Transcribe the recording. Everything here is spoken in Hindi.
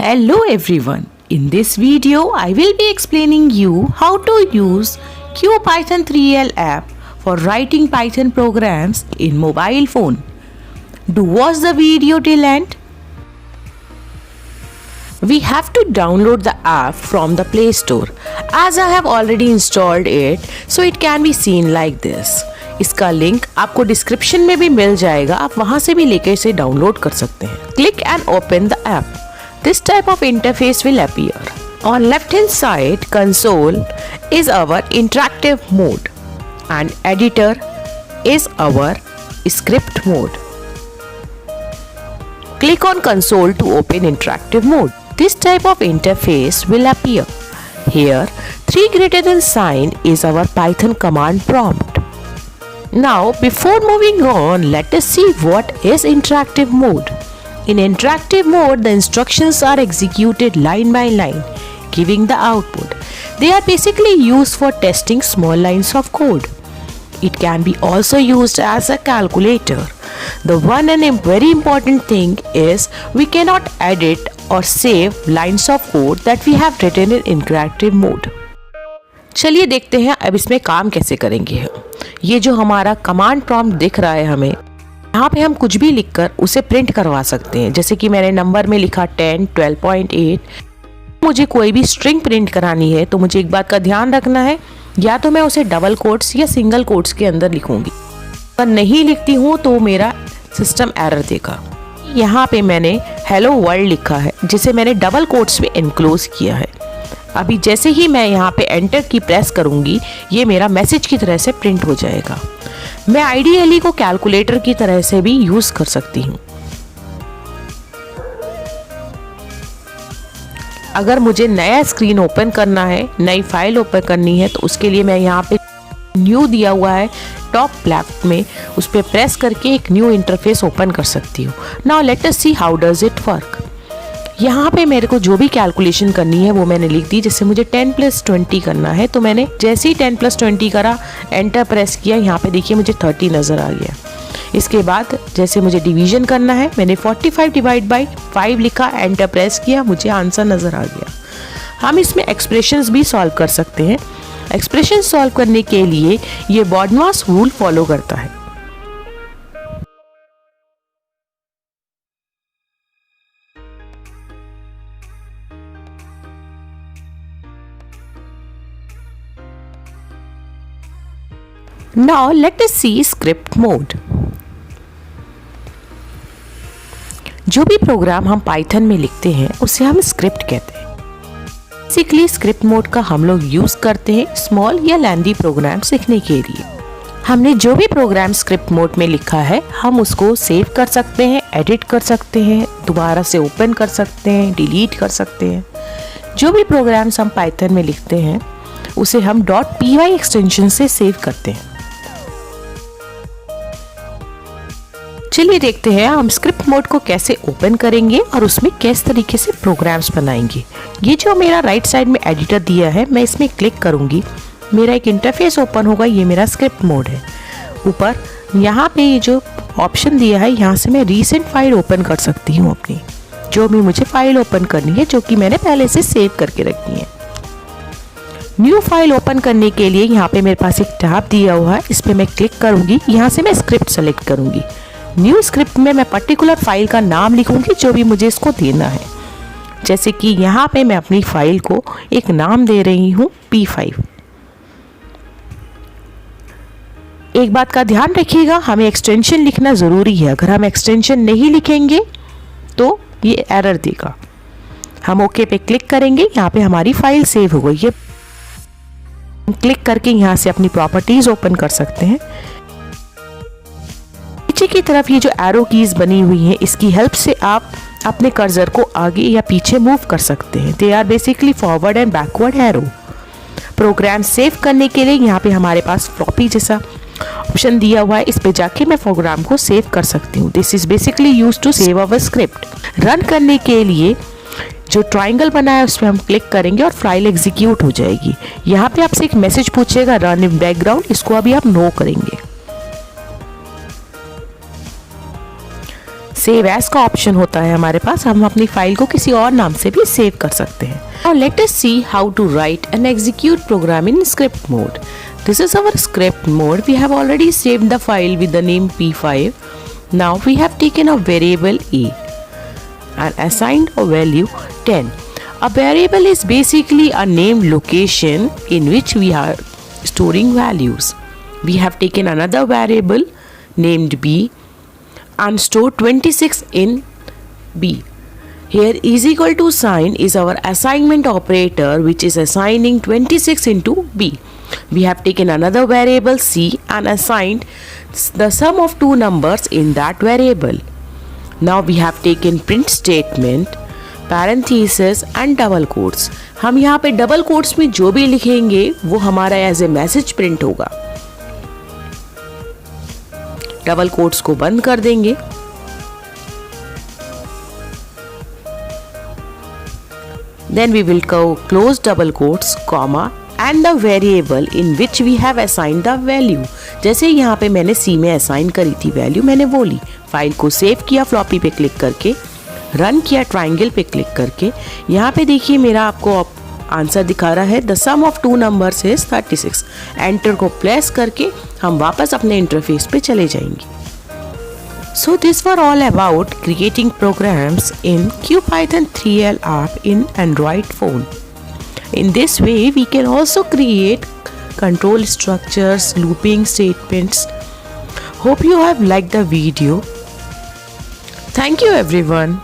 Hello everyone. In this video, I will be explaining you how to use QPython 3L app for writing Python programs in mobile phone. Do watch the video till end. We have to download the app from the Play Store. As I have already installed it, so it can be seen like this. इसका लिंक आपको डिस्क्रिप्शन में भी मिल जाएगा, आप वहां से भी लेकर इसे डाउनलोड कर सकते हैं. Click and open the app. This type of interface will appear. On left hand side console is our interactive mode and editor is our script mode. Click on console to open interactive mode. This type of interface will appear. Here 3 greater than sign is our Python command prompt. Now before moving on, let us see what is interactive mode. In interactive mode, the instructions are executed line by line, giving the output. They are basically used for testing small lines of code. It can be also used as a calculator. The one and very important thing is we cannot edit or save lines of code that we have written in interactive mode. चलिए देखते हैं अब इसमें काम कैसे करेंगे. ये जो हमारा कमांड प्रॉम्प्ट दिख रहा है हमें, यहाँ पे हम कुछ भी लिखकर उसे प्रिंट करवा सकते हैं. जैसे कि मैंने नंबर में लिखा 10, 12.8. मुझे कोई भी स्ट्रिंग प्रिंट करानी है तो मुझे एक बात का ध्यान रखना है, या तो मैं उसे डबल कोट्स या सिंगल कोट्स के अंदर लिखूंगी. अगर नहीं लिखती हूँ तो मेरा सिस्टम एरर देगा. यहाँ पे मैंने हेलो वर्ल्ड लिखा है, जिसे मैंने डबल कोट्स में इनक्लोज किया है. अभी जैसे ही मैं यहाँ पे एंटर की प्रेस करूंगी, ये मेरा मैसेज की तरह से प्रिंट हो जाएगा. मैं आइडियली को कैलकुलेटर की तरह से भी यूज कर सकती हूँ. अगर मुझे नया स्क्रीन ओपन करना है, नई फाइल ओपन करनी है, तो उसके लिए मैं यहाँ पे न्यू दिया हुआ है टॉप लेफ्ट में, उस पर प्रेस करके एक न्यू इंटरफेस ओपन कर सकती हूँ. Now let us see how does it work. यहाँ पे मेरे को जो भी कैलकुलेशन करनी है वो मैंने लिख दी. जैसे मुझे 10 + 20 करना है, तो मैंने जैसे ही 10 + 20 करा, एंटर प्रेस किया, यहाँ पे देखिए मुझे 30 नज़र आ गया. इसके बाद जैसे मुझे डिवीजन करना है, मैंने 45 / 5 लिखा, एंटर प्रेस किया, मुझे आंसर नज़र आ गया. हम इसमें एक्सप्रेशंस भी सॉल्व कर सकते हैं. एक्सप्रेशन सॉल्व करने के लिए ये बॉडमास रूल फॉलो करता है. Now let us see script mode. जो भी प्रोग्राम हम पाइथन में लिखते हैं उसे हम स्क्रिप्ट कहते हैं. बेसिकली स्क्रिप्ट मोड का हम लोग यूज करते हैं स्मॉल या लेंथी प्रोग्राम लिखने के लिए. हमने जो भी प्रोग्राम स्क्रिप्ट मोड में लिखा है, हम उसको सेव कर सकते हैं, एडिट कर सकते हैं, दोबारा से ओपन कर सकते हैं, डिलीट कर सकते हैं. जो भी प्रोग्राम्स हम पाइथन में लिखते हैं उसे हम .py एक्सटेंशन से सेव करते हैं. चलिए देखते हैं हम स्क्रिप्ट मोड को कैसे ओपन करेंगे और उसमें किस तरीके से प्रोग्राम्स बनाएंगे. ये जो मेरा राइट साइड में एडिटर दिया है, मैं इसमें क्लिक करूंगी, मेरा एक इंटरफेस ओपन होगा. ये मेरा स्क्रिप्ट मोड है. ऊपर यहाँ पे ये जो ऑप्शन दिया है, यहाँ से मैं रीसेंट फाइल ओपन कर सकती हूँ अपनी, जो भी मुझे फाइल ओपन करनी है, जो कि मैंने पहले से सेव करके रखी है. न्यू फाइल ओपन करने के लिए यहाँ पे मेरे पास एक टैब दिया हुआ है, इस पर मैं क्लिक करूंगी. यहाँ से मैं स्क्रिप्ट सेलेक्ट करूंगी. न्यू स्क्रिप्ट में मैं पर्टिकुलर फाइल का नाम लिखूंगी जो भी मुझे इसको देना है. जैसे कि यहाँ पे मैं अपनी फाइल को एक नाम दे रही हूँ P5. एक बात का ध्यान रखिएगा, हमें एक्सटेंशन लिखना ज़रूरी है. अगर हम एक्सटेंशन नहीं लिखेंगे तो ये एरर देगा. हम ओके पे क्लिक करेंगे, यहाँ पे हमारी फाइल सेव हो गई है. क्लिक करके यहाँ से अपनी प्रॉपर्टीज ओपन कर सकते हैं. नीचे की तरफ ये जो एरो कीज बनी हुई हैं, इसकी हेल्प से आप अपने कर्सर को आगे या पीछे मूव कर सकते हैं. They are basically forward and backward arrow. Program save करने के लिए यहाँ पे हमारे पास फ्लॉपी जैसा ऑप्शन दिया हुआ है, इस पे जाके मैं प्रोग्राम को सेव कर सकती हूँ. This is basically use to save our script. Run करने के लिए जो ट्राइंगल बना है उस पर हम क्लिक करेंगे और फाइल एग्जीक्यूट हो जाएगी. यहाँ पे आपसे एक मैसेज पूछेगा रन इन बैकग्राउंड, इसको अभी आप नो करेंगे. सेव एज का ऑप्शन होता है हमारे पास, हम अपनी फाइल को किसी और नाम से भी सेव कर सकते हैं. Now let us see how to write and execute program in script mode. This is our script mode. We have already saved the file with the name P5. Now we have taken a variable A and assigned a value 10. A variable is basically a named location in which we are storing values. We have taken another variable named B and stored 26 in B. Here is equal to sign is our assignment operator which is assigning 26 into B. We have taken another variable C and assigned the sum of two numbers in that variable. Now we have taken print statement, parenthesis and double quotes. हम यहाँ पे डबल कोट्स में जो भी लिखेंगे वो हमारा एज ए मैसेज प्रिंट होगा. डबल कोट्स को बंद कर देंगे. Then we will close double quotes, comma and the variable in which we have assigned the value. जैसे यहाँ पे मैंने C में असाइन करी थी वैल्यू, मैंने वो ली. फाइल को सेव किया फ्लॉपी पे क्लिक करके, रन किया ट्राइंगल पे क्लिक करके. यहाँ पे देखिए मेरा आपको आंसर दिखा रहा है the sum of two numbers is 36. Enter को प्रेस करके हम वापस अपने इंटरफेस पे चले जाएंगे. So this were all about creating programs in CubePython 3L app in Android phone. In this way we can also create control structures, looping statements. Hope you have liked the video. Thank you everyone.